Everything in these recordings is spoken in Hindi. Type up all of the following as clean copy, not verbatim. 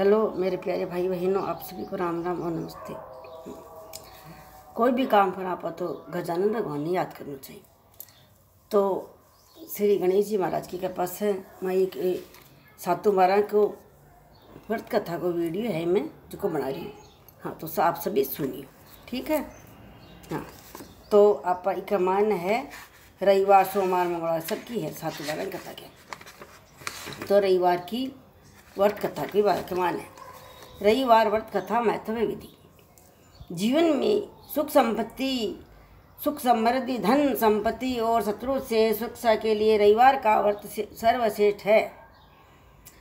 हेलो मेरे प्यारे भाई बहनों, आप सभी को राम राम और नमस्ते। कोई भी काम पर आप तो गजानन भगवान ने याद करना चाहिए। तो श्री गणेश जी महाराज की कृपा से मैं एक सातों बारह को व्रत कथा को वीडियो है मैं जो बना रही हूँ। हाँ, तो आप सभी सुनिए, ठीक है। हाँ, तो आपका एक मान है रविवार सोमवार मंगलवार सबकी है सातों बारह कथा के। तो रविवार की व्रत कथा की मान है। रविवार व्रत कथा महत्व विधि। जीवन में सुख समृद्धि धन संपत्ति और शत्रु से सुरक्षा के लिए रविवार का व्रत सर्वश्रेष्ठ है।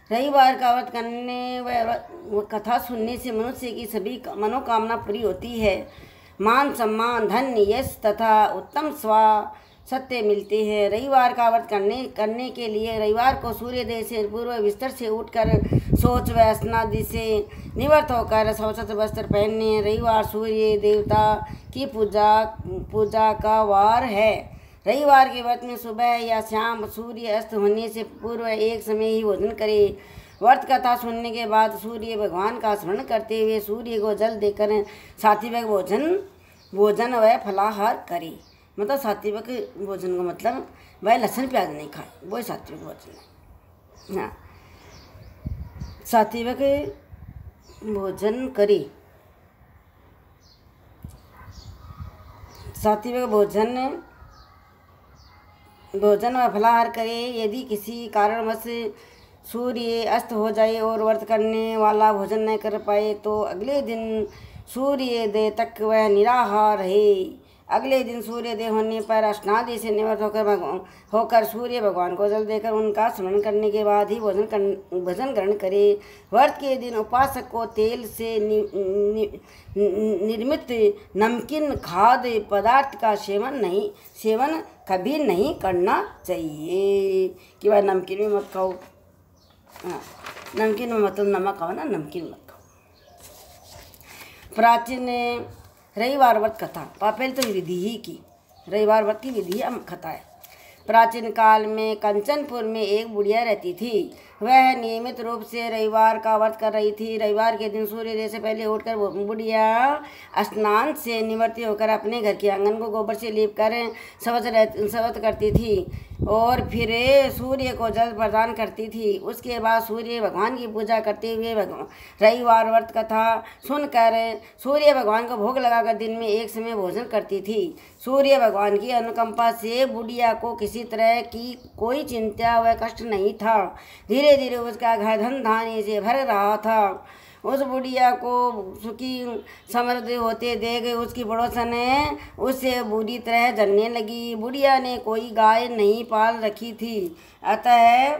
रविवार का व्रत करने व कथा सुनने से मनुष्य की सभी मनोकामना पूरी होती है। मान सम्मान धन यश तथा उत्तम सत्य मिलते हैं। रविवार का व्रत करने के लिए रविवार को सूर्योदय से पूर्व बिस्तर से उठकर शौच व स्नादि से निवृत्त होकर स्वच्छ वस्त्र पहनने। रविवार सूर्य देवता की पूजा का वार है। रविवार के व्रत में सुबह या शाम सूर्य अस्त होने से पूर्व एक समय ही भोजन करें। व्रत कथा सुनने के बाद सूर्य भगवान का स्मरण करते हुए सूर्य को जल देकर सात्विक भोजन व फलाहार करें। मतलब सात्विक भोजन का मतलब वह लहसुन प्याज नहीं खाए, वही सात्विक भोजन है। हाँ, सात्विक भोजन करे। सात्विक भोजन व फलाहार करे। यदि किसी कारणवश सूर्य अस्त हो जाए और व्रत करने वाला भोजन न कर पाए तो अगले दिन सूर्योदय तक वह निराहार रहे। अगले दिन सूर्योदय होने पर स्नादि से निवृत्त होकर सूर्य भगवान को जल देकर उनका स्मरण करने के बाद ही भोजन ग्रहण करे। व्रत के दिन उपासक को तेल से निर्मित नमकीन खाद्य पदार्थ का सेवन कभी नहीं करना चाहिए। कि वह नमकीन में मत खाओ। हाँ, नमकीन में मतलब नमक खाओ ना, नमकीन मत खाओ। प्राचीन रविवार व्रत कथा। पहले तो विधि ही की, रविवार व्रत की विधि कथा है। प्राचीन काल में कंचनपुर में एक बुढ़िया रहती थी। वह नियमित रूप से रविवार का व्रत कर रही थी। रविवार के दिन सूर्योदय से पहले उठकर बुढ़िया स्नान से निवृत्त होकर अपने घर के आंगन को गोबर से लीप कर स्वच्छ करती थी और फिर सूर्य को जल प्रदान करती थी। उसके बाद सूर्य भगवान की पूजा करते हुए रविवार व्रत कथा सुनकर सूर्य भगवान को भोग लगाकर दिन में एक समय भोजन करती थी। सूर्य भगवान की अनुकंपा से बुढ़िया को किसी तरह की कोई चिंता व कष्ट नहीं था। धीरे धीरे उसका घर धन धान्य से भर रहा था। उस बुढ़िया को सुखी समृद्ध होते देख उसकी पड़ोसन उससे बुरी तरह जलने लगी। बुढ़िया ने कोई गाय नहीं पाल रखी थी, अतः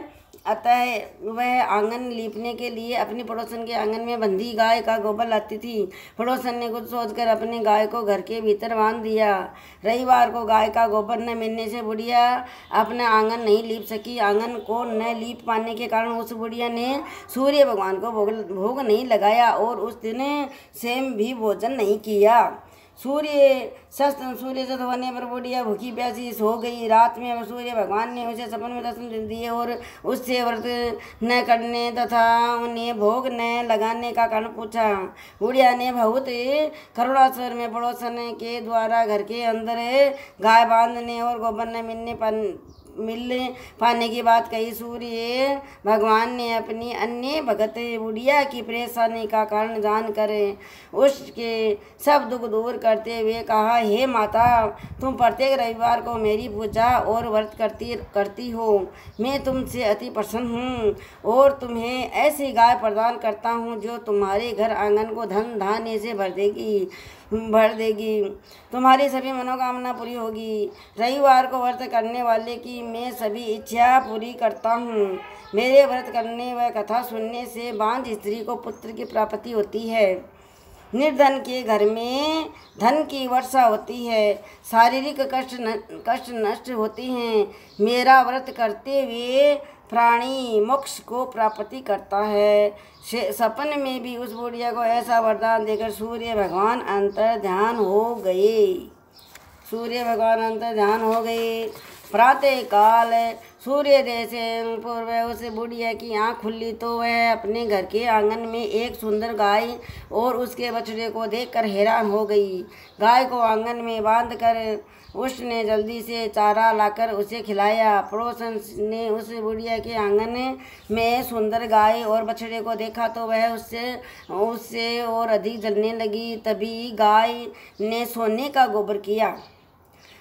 वह आंगन लीपने के लिए अपनी पड़ोसन के आंगन में बंधी गाय का गोबर लाती थी। पड़ोसन ने कुछ सोचकर अपनी गाय को घर के भीतर बांध दिया। रविवार को गाय का गोबर न मिलने से बुढ़िया अपना आंगन नहीं लीप सकी। आंगन को न लीप पाने के कारण उस बुढ़िया ने सूर्य भगवान को भोग नहीं लगाया और उस दिन स्वयं भी भोजन नहीं किया। सूर्य सस्त होने पर बुढ़िया भूखी प्यासी सो गई। रात में सूर्य भगवान ने उसे सपन में दर्शन दिए और उससे व्रत न करने तथा उन्हें भोग न लगाने का कारण पूछा। बुढ़िया ने बहुत करुणा स्वर में पड़ोसन के द्वारा घर के अंदर गाय बांधने और गोबर न मिल पाने की बात कही। सूर्य भगवान ने अपनी अन्य भगत बुढ़िया की परेशानी का कारण जानकर उसके सब दुख दूर करते हुए कहा, हे माता, तुम प्रत्येक रविवार को मेरी पूजा और व्रत करती हो। मैं तुमसे अति प्रसन्न हूँ और तुम्हें ऐसी गाय प्रदान करता हूँ जो तुम्हारे घर आंगन को धन धान्य से भर देगी। तुम्हारी सभी मनोकामना पूरी होगी। रविवार को व्रत करने वाले की मैं सभी इच्छा पूरी करता हूँ। मेरे व्रत करने व कथा सुनने से बांझ स्त्री को पुत्र की प्राप्ति होती है। निर्धन के घर में धन की वर्षा होती है। शारीरिक कष्ट नष्ट होते हैं। मेरा व्रत करते हुए प्राणी मोक्ष को प्राप्ति करता है। सपन में भी उस बुढ़िया को ऐसा वरदान देकर सूर्य भगवान अंतर ध्यान हो गए। प्रातः काल सूर्योदय से पूर्व उस बुढ़िया की आँख खुली तो वह अपने घर के आंगन में एक सुंदर गाय और उसके बछड़े को देखकर हैरान हो गई। गाय को आंगन में बांधकर उसने जल्दी से चारा लाकर उसे खिलाया। पड़ोसन ने उस बुढ़िया के आंगन में सुंदर गाय और बछड़े को देखा तो वह उससे और अधिक जलने लगी। तभी गाय ने सोने का गोबर किया।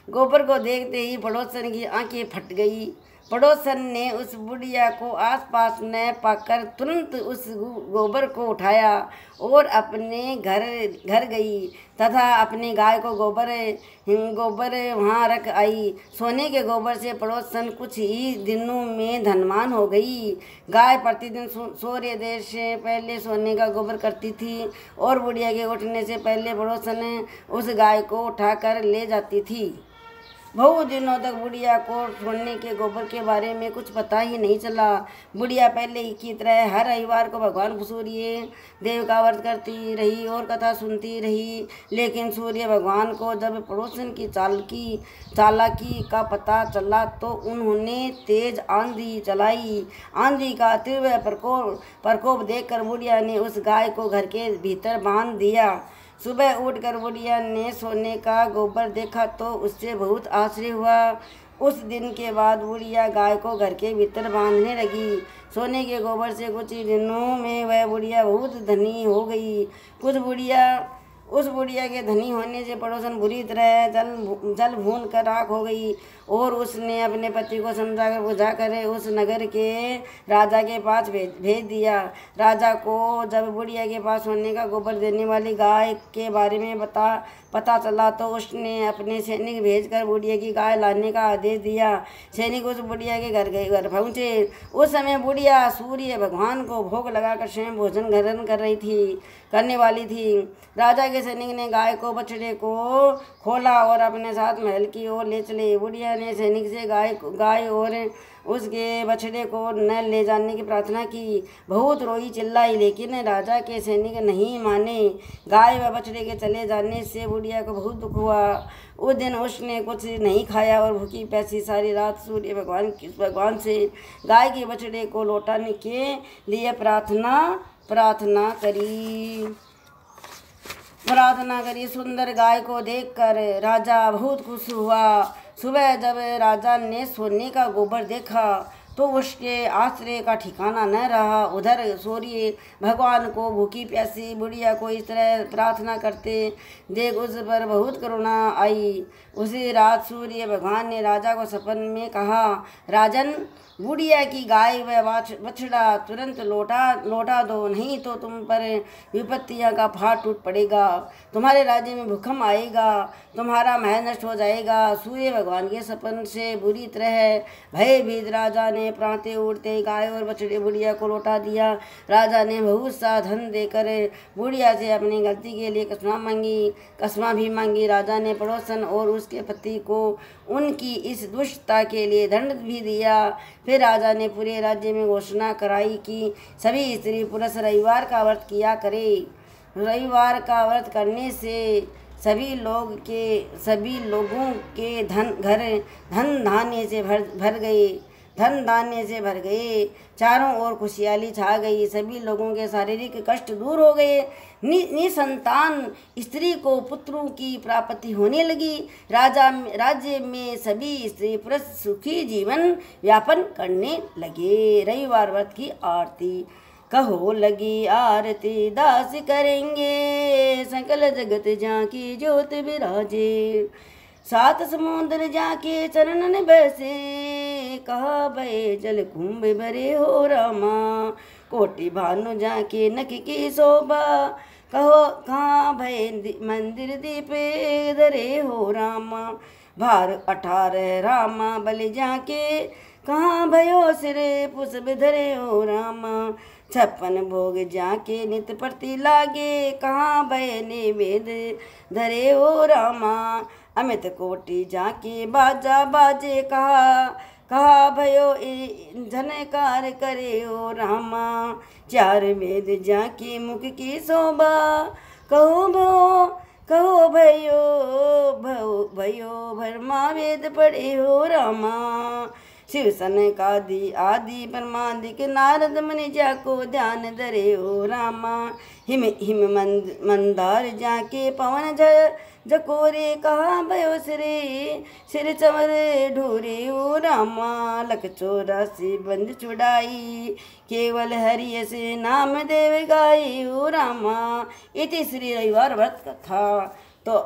गोबर को देखते ही पड़ोसन की आंखें फट गई। पड़ोसन ने उस बुढ़िया को आसपास न पाकर तुरंत उस गोबर को उठाया और अपने घर गई तथा अपनी गाय को गोबर वहाँ रख आई। सोने के गोबर से पड़ोसन कुछ ही दिनों में धनवान हो गई। गाय प्रतिदिन सूर्योदय से पहले सोने का गोबर करती थी और बुढ़िया के उठने से पहले पड़ोसन उस गाय को उठाकर ले जाती थी। बहुत दिनों तक बुढ़िया को सोने के गोबर के बारे में कुछ पता ही नहीं चला। बुढ़िया पहले ही की तरह हर रविवार को भगवान सूर्य देव का व्रत करती रही और कथा सुनती रही। लेकिन सूर्य भगवान को जब पड़ोसन की चालाकी का पता चला तो उन्होंने तेज आंधी चलाई। आंधी का तीव्र प्रकोप देखकर बुढ़िया ने उस गाय को घर के भीतर बांध दिया। सुबह उठकर बुढ़िया ने सोने का गोबर देखा तो उससे बहुत आश्चर्य हुआ। उस दिन के बाद बुढ़िया गाय को घर के भीतर बांधने लगी। सोने के गोबर से कुछ ही दिनों में वह बुढ़िया बहुत धनी हो गई। उस बुढ़िया के धनी होने से पड़ोसन बुरी तरह जल भून कर राख हो गई और उसने अपने पति को समझाकर बुझाकर उस नगर के राजा के पास भेज दिया। राजा को जब बुढ़िया के पास सोने का गोबर देने वाली गाय के बारे में पता चला तो उसने अपने सैनिक भेजकर बुढ़िया की गाय लाने का आदेश दिया। सैनिक उस बुढ़िया के घर पहुँचे। उस समय बुढ़िया सूर्य भगवान को भोग लगाकर स्वयं भोजन ग्रहण करने वाली थी। राजा के सैनिक ने गाय को बछड़े को खोला और अपने साथ महल की ओर ले चले। बुढ़िया ने सैनिक से गाय और उसके बछड़े को न ले जाने की प्रार्थना की। बहुत रोई चिल्लाई लेकिन राजा के सैनिक नहीं माने। गाय व बछड़े के चले जाने से बुढ़िया को बहुत दुख हुआ। उस दिन उसने कुछ नहीं खाया और भूखी प्यासी सारी रात सूर्य भगवान से गाय के बछड़े को लौटाने के लिए प्रार्थना करी। सुंदर गाय को देखकर राजा बहुत खुश हुआ। सुबह जब राजा ने सोने का गोबर देखा तो उसके आश्चर्य का ठिकाना न रहा। उधर सूर्य भगवान को भूखी प्यासी बुढ़िया को इस तरह प्रार्थना करते देख उस पर बहुत करुणा आई। उसी रात सूर्य भगवान ने राजा को सपन में कहा, राजन, बुढ़िया की गाय व बछड़ा तुरंत लौटा दो, नहीं तो तुम पर विपत्तियां का फाड़ टूट पड़ेगा। तुम्हारे राज्य में भूकंप आएगा, तुम्हारा महल नष्ट हो जाएगा। सूर्य भगवान के सपन से बुरी तरह भयभीत राजा ने प्रातः उठते गाय और बछड़े बुढ़िया को लौटा दिया। राजा ने बहुत सा धन देकर बुढ़िया से अपनी गलती के लिए कसमा भी मांगी। राजा ने पड़ोसन और उसके पति को उनकी इस दुष्टता के लिए दंड भी दिया। फिर राजा ने पूरे राज्य में घोषणा कराई कि सभी स्त्री पुरुष रविवार का व्रत किया करे। रविवार का व्रत करने से सभी लोगों के धन धान्य से भर गए। चारों ओर खुशहाली छा गई। सभी लोगों के शारीरिक कष्ट दूर हो गए। निसंतान स्त्री को पुत्रों की प्राप्ति होने लगी। राज्य में सभी स्त्री पुरुष सुखी जीवन यापन करने लगे। रविवार व्रत की आरती। कहो लगी आरती दास करेंगे, सकल जगत जाकी ज्योत विराजे। सात समुद्र जाके चरणन बसे, कहा भय जल कुंभ भरे हो रामा। कोटि भानु जाके नख की शोभा, कहो कहाँ भय मंदिर दीप धरे हो रामा। भार 18 रामा बलि जाके, कहाँ भयो सिरे पुष्प धरे हो रामा। 56 भोग जाके नित प्रति लागे, कहाँ भय निवेद धरे हो रामा। अमित कोटि जाके बाजा बाजे, कहा भयो झनकार करे हो रामा। 4 वेद जाके मुख की शोभा, कहो भयो भयो भरमा वेद पढ़े हो रामा। शिव सनकादि आदि परमादिक नारद मुनि जाको ध्यान धरे हो रामा। हिम हिम मंदार जाके पवन जकोरे कहा भयो सिर चवर ढोरे हो रामा। लख 84 बंद छुड़ाई केवल हरि से नाम देव गाई हो रामा। इति श्री रविवार व्रत कथा। तो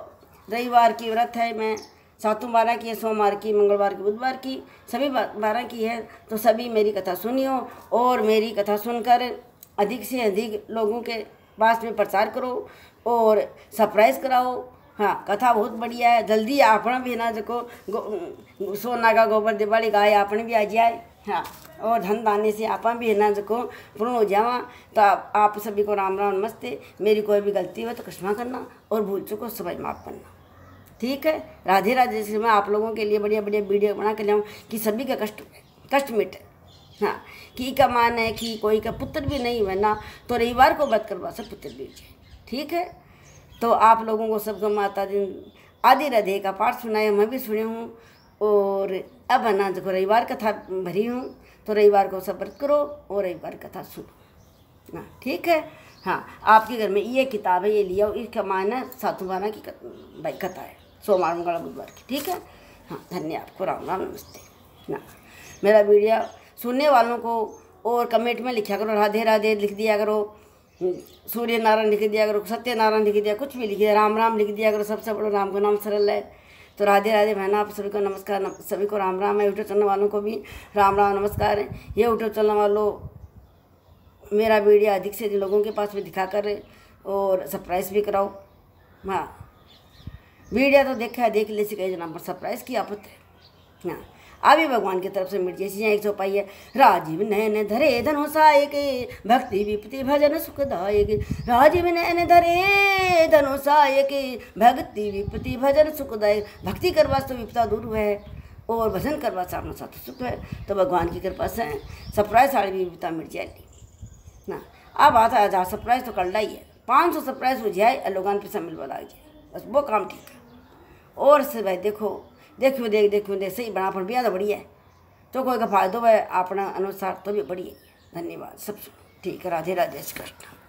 रविवार की व्रत है, मैं सातों 12 की है, सोमवार की, मंगलवार की, बुधवार की, सभी 12 की है। तो सभी मेरी कथा सुनियो और मेरी कथा सुनकर अधिक से अधिक लोगों के पास में प्रचार करो और सरप्राइज कराओ। हाँ, कथा बहुत बढ़िया है। जल्दी आपने भी ना जको सोना का गोबर दिवाली गाय आपने भी आ जाए। हाँ, और धन दाने से आप भी है ना जको पूर्ण हो जावा। तो आप सभी को राम राम नमस्ते। मेरी कोई भी गलती हो तो क्षमा करना और भूल चुको सभी माफ़ करना। ठीक है, राधे राधे। से मैं आप लोगों के लिए बढ़िया बढ़िया वीडियो बना के लाऊँ कि सभी का कष्ट मिटे। हाँ, की का मान है कि कोई का पुत्र भी नहीं बना तो रविवार को व्रत करवा से पुत्र भी जाए। ठीक है, तो आप लोगों को सबको माता दिन आदि राधे का पाठ सुनाया, मैं भी सुनी हूँ। और अब है ना देखो रविवार कथा भरी हूँ, तो रविवार को सब व्रत करो और रविवार कथा सुनो ना। ठीक है, हाँ, आपके घर में ये किताब है, ये लिया, इसका मान है 7/12 की भाई कथा है, सोमवार मंगल बुधवार की। ठीक है, हाँ, धन्यवाद आपको, राम राम नमस्ते ना। मेरा वीडियो सुनने वालों को और कमेंट में लिखा करो, राधे राधे लिख दिया करो, सूर्य नारायण लिख दिया करो, सत्यनारायण लिख दिया, कुछ भी लिख दिया, राम राम लिख दिया करो। सबसे बड़ा राम का नाम सरल है। तो राधे राधे बहना, आप सभी को नमस्कार, सभी को राम राम है। यूट्यूब चलने वालों को भी राम राम नमस्कार है। ये यूट्यूब चलने वालों मेरा वीडियो अधिक से अधिक लोगों के पास में दिखा कर और सरप्राइज भी कराओ। हाँ, वीडियो तो देखा है, देख ले से कई नाम पर सरप्राइज की आपत्ति है। हाँ, अभी भगवान की तरफ से मिट जैसी एक चौपाई है। राजीव नयन धरे धनुषाय के भक्ति विपत्ति भजन सुखदायक। राजीव नयन धरे धनुषाय के भक्ति विपत्ति भजन सुखदायक। भक्ति करवा तो विपदा दूर है और भजन करवा से अपना साथ सुख है। तो भगवान की कृपा से सरप्राइज साड़ी भी विपदा मिट जाएगी ना। अब आता है 1000 सरप्राइज तो कर ही है, 500 सरप्राइज हो जाए, लोगान पैसा मिलवा लग जाए, बस वो काम ठीक है। और से भाई देखो देख सही बना पर बिया तो बढ़िया है, तो कोई का फायदा है अपना अनुसार तो भी बढ़िया है। धन्यवाद सब। ठीक है, राधे राधे कृष्ण।